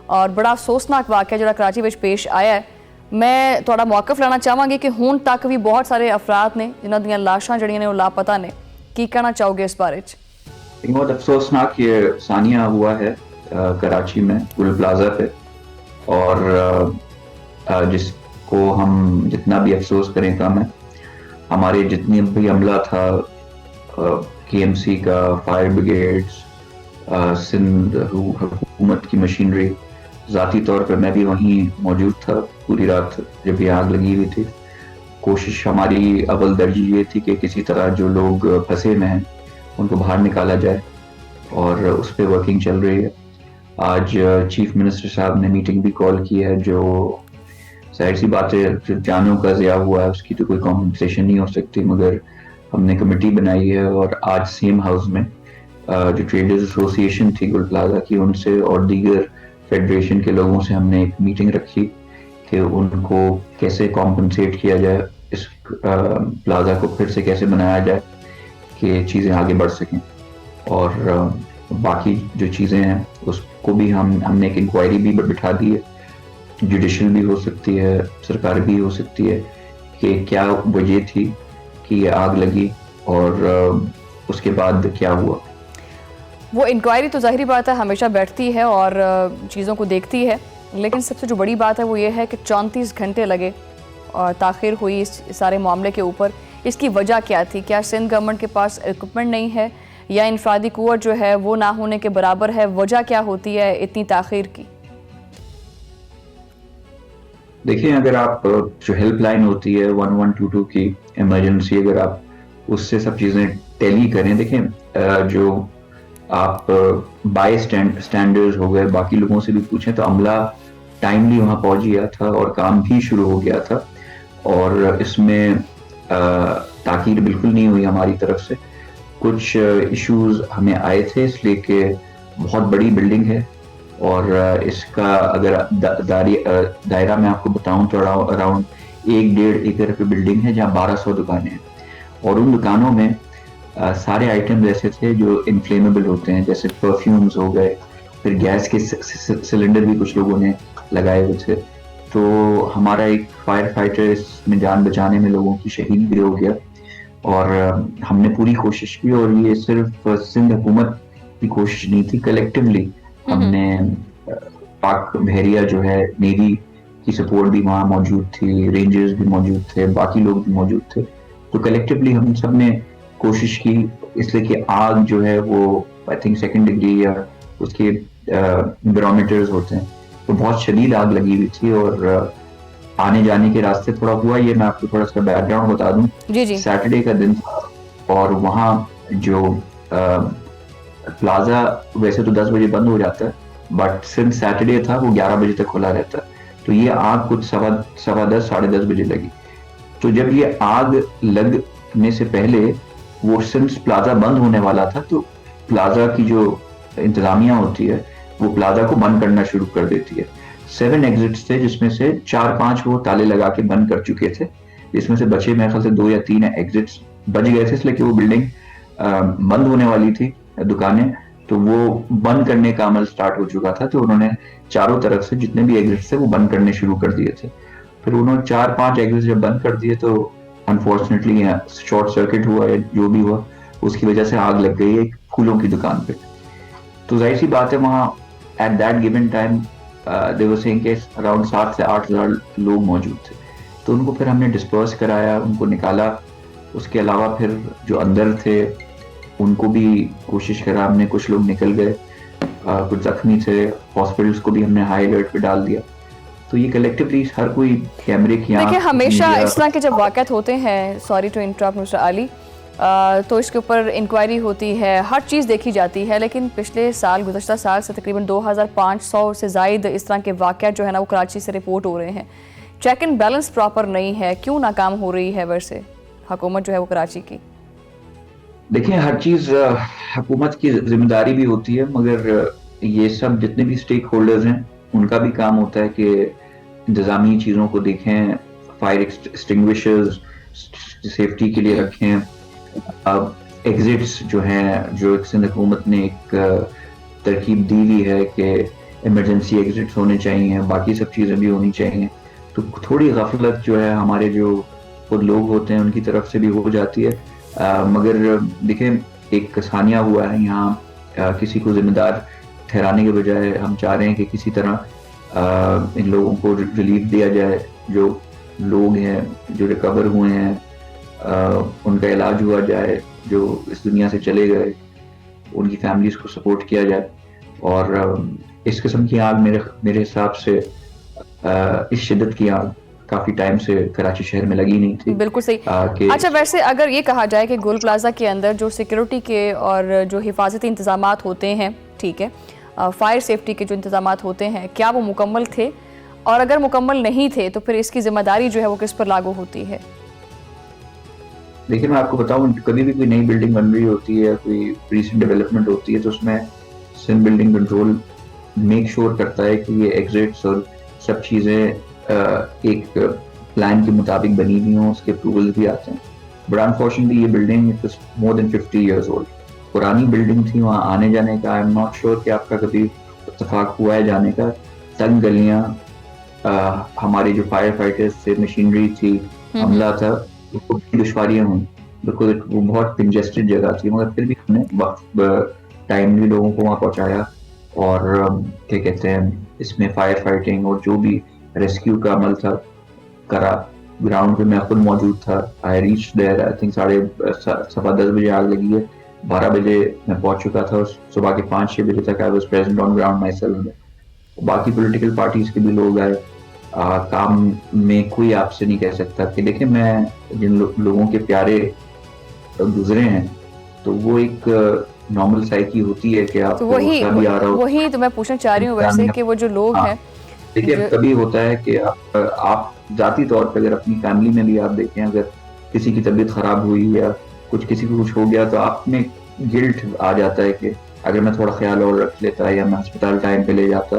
اور بڑا افسوسناک واقعہ جڑا کراچی وچ پیش آیا ہے. میں تھوڑا موقف لینا چاہواں گی کہ ہون تک بھی بہت سارے افراد نے جنہاں دیاں لاشاں جڑیاں نے وہ لاپتہ نے. کی کہنا چاہو گے اس بارے وچ؟ بہت افسوسناک یہ ثانیہ ہوا ہے کراچی میں گل پلازا پہ، اور جس کو ہم جتنا بھی افسوس کریں کم ہے. ہمارے جتنی بھی عملہ تھا کے ایم سی کا، فائر بریگیڈز، سندھ حکومت کی مشینری، ذاتی طور پہ میں بھی وہیں موجود تھا پوری رات جب یہ آگ لگی ہوئی تھی. کوشش ہماری اول درجی یہ تھی کہ کسی طرح جو لوگ پھنسے میں ہیں ان کو باہر نکالا جائے، اور اس پہ ورکنگ چل رہی ہے. آج چیف منسٹر صاحب نے میٹنگ بھی کال کی ہے. جو ظاہر سی بات ہے، جو جانوں کا ضیاع ہوا ہے اس کی تو کوئی کمپنسیشن نہیں ہو سکتی، مگر ہم نے کمیٹی بنائی ہے. اور آج سیم ہاؤس میں جو ٹریڈرز ایسوسی ایشن تھی گل پلازا کی، ان سے اور دیگر فیڈریشن کے لوگوں سے ہم نے ایک میٹنگ رکھی کہ ان کو کیسے کمپنسیٹ کیا جائے، اس پلازا کو پھر سے کیسے بنایا جائے کہ چیزیں آگے بڑھ سکیں. اور باقی جو چیزیں ہیں اس کو بھی ہم نے ایک انکوائری بھی بٹھا دی ہے. جوڈیشل بھی ہو سکتی ہے، سرکار بھی ہو سکتی ہے کہ کیا وجہ تھی کہ یہ آگ لگی اور اس کے بعد کیا ہوا. وہ انکوائری تو ظاہری بات ہے ہمیشہ بیٹھتی ہے اور چیزوں کو دیکھتی ہے، لیکن سب سے جو بڑی بات ہے وہ یہ ہے کہ 34 گھنٹے لگے اور تاخیر ہوئی اس سارے معاملے کے اوپر. اس کی وجہ کیا تھی؟ کیا سندھ گورنمنٹ کے پاس اکوپمنٹ نہیں ہے یا انفرادی قوت جو ہے وہ نہ ہونے کے برابر ہے؟ وجہ کیا ہوتی ہے اتنی تاخیر کی؟ دیکھیں، اگر آپ جو ہیلپ لائن ہوتی ہے 1122 کی ایمرجنسی، اگر آپ اس سے سب چیزیں ٹیلی کریں، دیکھیں جو آپ بائی سٹینڈرز ہو گئے، باقی لوگوں سے بھی پوچھیں تو عملہ ٹائملی وہاں پہنچ گیا تھا اور کام بھی شروع ہو گیا تھا. اور اس میں تاخیر بالکل نہیں ہوئی ہماری طرف سے. کچھ ایشوز ہمیں آئے تھے اس لیے کہ بہت بڑی بلڈنگ ہے، اور اس کا اگر دائرہ میں آپ کو بتاؤں تو اراؤنڈ 1.5 ایکڑ کی بلڈنگ ہے جہاں 1200 دکانیں ہیں. اور ان دکانوں میں سارے آئٹمز ایسے تھے جو انفلیمیبل ہوتے ہیں، جیسے پرفیومز ہو گئے، پھر گیس کے سلنڈر بھی کچھ لوگوں نے لگائے ہوئے تھے. تو ہمارا ایک فائر فائٹر اس میں جان بچانے میں لوگوں کی شہید بھی ہو گیا. اور ہم نے پوری کوشش کی، اور یہ صرف سندھ حکومت کی کوشش نہیں تھی، کلیکٹیولی ہم نے پاک بحریہ جو ہے نیوی کی سپورٹ بھی وہاں موجود تھی، رینجرز بھی موجود تھے، باقی لوگ بھی موجود تھے. تو کلیکٹیولی ہم سب نے کوشش کی، اس لیے کہ آگ جو ہے وہ آئی تھنک 2nd ڈگری یا اس کے بیرومیٹرز ہوتے ہیں، تو بہت شدید آگ لگی ہوئی تھی. اور آنے جانے کے راستے تھوڑا ہوا یہ، میں آپ کو تھوڑا سا بیک گراؤنڈ بتا دوں. جی سیٹرڈے کا دن تھا، اور وہاں جو پلازا ویسے تو 10 بجے بند ہو جاتا ہے، بٹ سنس سیٹرڈے تھا وہ 11 بجے تک کھلا رہتا ہے. تو یہ آگ کچھ 10:15 ساڑھے 10 بجے لگی. تو جب یہ آگ لگنے سے پہلے وہ سنس پلازا بند ہونے والا تھا، تو پلازا کی جو انتظامیہ ہوتی ہے وہ پلازا کو بند کرنا شروع کر دیتی ہے. 7 ایگزٹس تھے جس میں سے 4-5 وہ تالے لگا کے بند کر چکے تھے، جس میں سے بچے میرے خیال سے 2 یا 3 ایگزٹس بچ گئے تھے، اس لیے کہ وہ بلڈنگ بند ہونے والی تھی دکانیں، تو وہ بند کرنے کا عمل سٹارٹ ہو چکا تھا. تو انہوں نے چاروں طرف سے جتنے بھی ایگزٹس تھے وہ بند کرنے شروع کر دیے تھے. پھر انہوں نے 4-5 ایگزٹس جب بند کر دیے تو انفارچونیٹلی شارٹ سرکٹ ہوا ہے، جو بھی ہوا اس کی وجہ سے آگ لگ گئی ایک پھولوں کی دکان پہ. تو ظاہر سی بات ہے وہاں at that given time they were saying کہ اراؤنڈ 7 سے 8 ہزار لوگ موجود تھے. تو ان کو پھر ہم نے ڈسپرس کرایا، ان کو نکالا. اس کے علاوہ پھر جو اندر تھے ان کو بھی کوشش کرا ہم نے، کچھ لوگ نکل گئے، کچھ زخمی تھے، ہاسپٹلس کو بھی ہم نے ہائی الرٹ پہ ڈال دیا. تو یہ کلیکٹیولی ہر کوئی کیمرے کی دیکھیں ہمیشہ اس طرح کے جب واقعات ہوتے ہیں، سوری ٹو انٹرپٹ مسٹر علی، تو اس کے اوپر انکوائری ہوتی ہے، ہر چیز دیکھی جاتی ہے. لیکن پچھلے سال، گزشتہ سال سے تقریباً 2500 سے زائد اس طرح کے واقعات جو ہے نا وہ کراچی سے رپورٹ ہو رہے ہیں. چیک اینڈ بیلنس پراپر نہیں ہے، کیوں ناکام ہو رہی ہے ویسے حکومت جو ہے وہ کراچی کی؟ دیکھیں ہر چیز حکومت کی ذمہ داری بھی ہوتی ہے، مگر یہ سب جتنے بھی اسٹیک ہولڈرز ہیں ان کا بھی کام ہوتا ہے کہ انتظامی چیزوں کو دیکھیں، فائر ایکسٹنگوشرز سیفٹی کے لیے رکھیں. ایگزٹس جو ہیں، جو سندھ حکومت نے ایک ترکیب دی ہوئی ہے کہ ایمرجنسی ایگزٹس ہونے چاہیے, باقی سب چیزیں بھی ہونی چاہیے. تو تھوڑی غفلت جو ہے ہمارے جو خود لوگ ہوتے ہیں ان کی طرف سے بھی ہو جاتی ہے. مگر دیکھیں ایک ثانیہ ہوا ہے یہاں, کسی کو ذمہ دار ٹھہرانے کے بجائے ہم چاہ رہے ہیں کہ کسی طرح ان لوگوں کو ریلیف دیا جائے. جو لوگ ہیں جو ریکور ہوئے ہیں ان کا علاج ہوا جائے, جو اس دنیا سے چلے گئے ان کی فیملیز کو سپورٹ کیا جائے. اور اس قسم کی آگ میرے حساب سے اس شدت کی آگ کافی ٹائم سے کراچی شہر میں لگی نہیں تھی. بالکل صحیح. اچھا ویسے اگر یہ کہا جائے کہ گول پلازا کے اندر جو سیکیورٹی کے اور جو حفاظتی انتظامات ہوتے ہیں, ٹھیک ہے, فائر سیفٹی کے جو انتظامات ہوتے ہیں, کیا وہ مکمل تھے؟ اور اگر مکمل نہیں تھے تو پھر اس کی ذمہ داری جو ہے وہ کس پر لاگو ہوتی ہے؟ دیکھیں میں آپ کو بتاؤں, کبھی بھی کوئی نئی بلڈنگ بن رہی ہوتی ہے, کوئی ریسنٹ ڈیولپمنٹ ہوتی ہے, تو اس میں Sindh building control make sure کرتا ہے کہ یہ ایگزٹس اور سب چیزیں ایک پلان کے مطابق بنی ہوئی ہوں, اس کے اپروولز بھی آتے ہیں. بٹ انفارچونیٹلی یہ بلڈنگ مور دین 50 ایئرز اولڈ, پرانی بلڈنگ تھی, وہاں آنے جانے کا آئی ایم ناٹ شیور کہ آپ کا کبھی اتفاق ہوا ہے جانے کا. تنگ گلیاں, ہمارے جو فائر فائٹرز تھے, مشینری تھی, عملہ تھا, دشواریاں ہوں بالکل, وہ بہت کنجسٹڈ جگہ تھی, مگر پھر بھی ہم نے وقت ٹائملی لوگوں کو وہاں پہنچایا. اور کیا کہتے ہیں اس میں فائر فائٹنگ اور جو بھی ریسکیو کا عمل تھا کرا. گراؤنڈ پہ میں خود موجود تھا. I reach there I think 10:30 بجے آگ لگی ہے, 12 بجے میں پہنچ چکا تھا. صبح کے 5-6 بجے تک I was present on ground my self. باقی پولیٹیکل پارٹیز کے بھی لوگ آئے. کام میں کوئی آپ سے نہیں کہہ سکتا کہ دیکھیں میں جن لوگوں کے پیارے گزرے ہیں تو وہ ایک نارمل سائیکی ہوتی ہے کہ آپ کو غصہ بھی آ رہا ہو. وہی تو میں پوچھنا چاہ رہی ہوں ویسے کہ وہ جو لوگ ہیں, دیکھیں کبھی ہوتا ہے کہ آپ ذاتی طور پہ اگر اپنی فیملی میں بھی آپ دیکھیں, اگر کسی کی طبیعت خراب ہوئی یا کسی کو کچھ ہو گیا تو آپ میں گلٹ آ جاتا ہے کہ اگر میں تھوڑا خیال اور رکھ لیتا یا میں ہسپتال ٹائم پہ لے جاتا.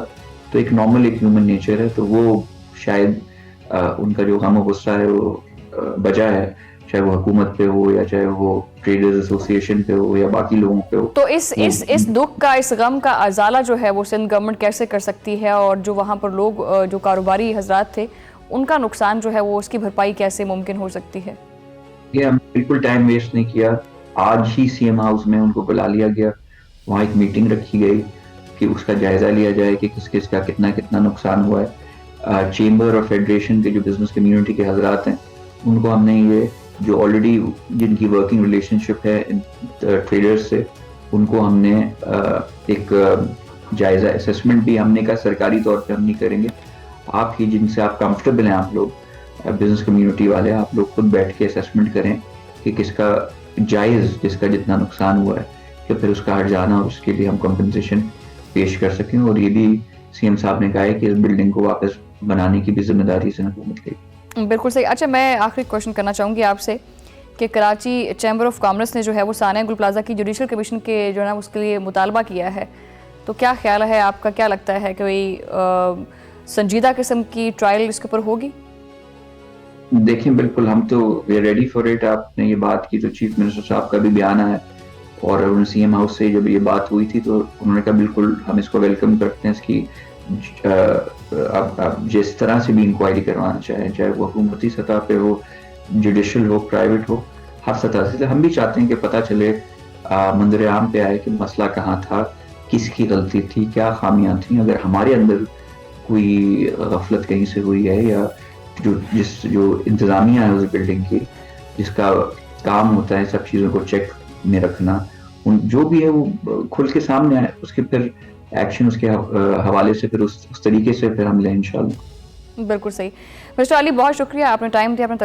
تو ایک نارمل ایک ہیومن نیچر ہے, تو وہ شاید ان کا جو غم و غصہ ہے وہ بجا ہے, چاہے وہ حکومت پہ ہو یا چاہے وہ ٹریڈرز ایسوسی ایشن پہ ہو یا باقی لوگوں پہ ہو. تو اس دکھ کا, اس غم کا ازالہ جو ہے وہ سندھ گورنمنٹ کیسے کر سکتی ہے, اور جو وہاں پر لوگ جو کاروباری حضرات تھے ان کا نقصان جو ہے وہ اس کی بھرپائی کیسے ممکن ہو سکتی ہے؟ یہ ہم بالکل ٹائم ویسٹ نہیں کیا. آج ہی سی ایم ہاؤس میں ان کو بلا لیا گیا, وہاں ایک میٹنگ رکھی گئی کہ اس کا جائزہ لیا جائے کہ کس کا کتنا نقصان ہوا ہے. چیمبر اور فیڈریشن کے جو بزنس کمیونٹی کے حضرات ہیں ان کو ہم نے یہ جو آلریڈی جن کی ورکنگ ریلیشن شپ ہے ٹریڈرز سے, ان کو ہم نے ایک جائزہ اسیسمنٹ بھی ہم نے کہا سرکاری طور پہ ہم نہیں کریں گے, آپ ہی جن سے آپ کمفرٹیبل ہیں, آپ لوگ بزنس کمیونٹی والے, آپ لوگ خود بیٹھ کے اسیسمنٹ کریں کہ کس کا جائز, جس کا جتنا نقصان ہوا ہے, کہ پھر اس کا ہٹ جانا اور اس کے لیے ہم کمپنسیشن پیش کر سکیں. اور یہ بھی سی ایم صاحب نے کہا ہے کہ اس بلڈنگ کو واپس بنانے کی بھی ذمہ داری سے حکومت لے گی. بالکل صحیح. اچھا میں آخری کوشچن کرنا چاہوں گی آپ سے کہ کراچی چیمبر آف کامرس نے جو ہے وہ ثانیہ گل پلازا کی جوڈیشل کمیشن کے جو ہے نا اس کے لیے مطالبہ کیا ہے, تو کیا خیال ہے آپ کا, کیا لگتا ہے کہ کوئی سنجیدہ قسم کی ٹرائل اس کے اوپر ہوگی؟ دیکھیں بالکل ہم تو we are ready for it. آپ نے یہ بات کی تو چیف منسٹر صاحب کا بھی بیان ہے, اور سی ایم ہاؤس سے جب یہ بات ہوئی تھی تو انہوں نے کہا بالکل ہم اس کو ویلکم کرتے ہیں. اس کی اب جس طرح سے بھی انکوائری کروانا چاہیں, چاہے وہ حکومتی سطح پہ ہو, جوڈیشل ہو, پرائیویٹ ہو, ہر سطح سے ہم بھی چاہتے ہیں کہ پتہ چلے, منظر عام پہ آئے کہ مسئلہ کہاں تھا, کس کی غلطی تھی, کیا خامیاں تھیں. اگر ہمارے اندر کوئی غفلت کہیں سے ہوئی ہے یا جو انتظامیہ ہے اس بلڈنگ کی, جس کا کام ہوتا ہے سب چیزوں کو چیک میں رکھنا, جو بھی ہے وہ کھل کے سامنے آئے, اس کے پھر ایکشن اس کے حوالے سے پھر اس طریقے سے پھر ہم لیں انشاءاللہ. بالکل صحیح. مسٹر علی بہت شکریہ, آپ نے ٹائم دیا, آپ نے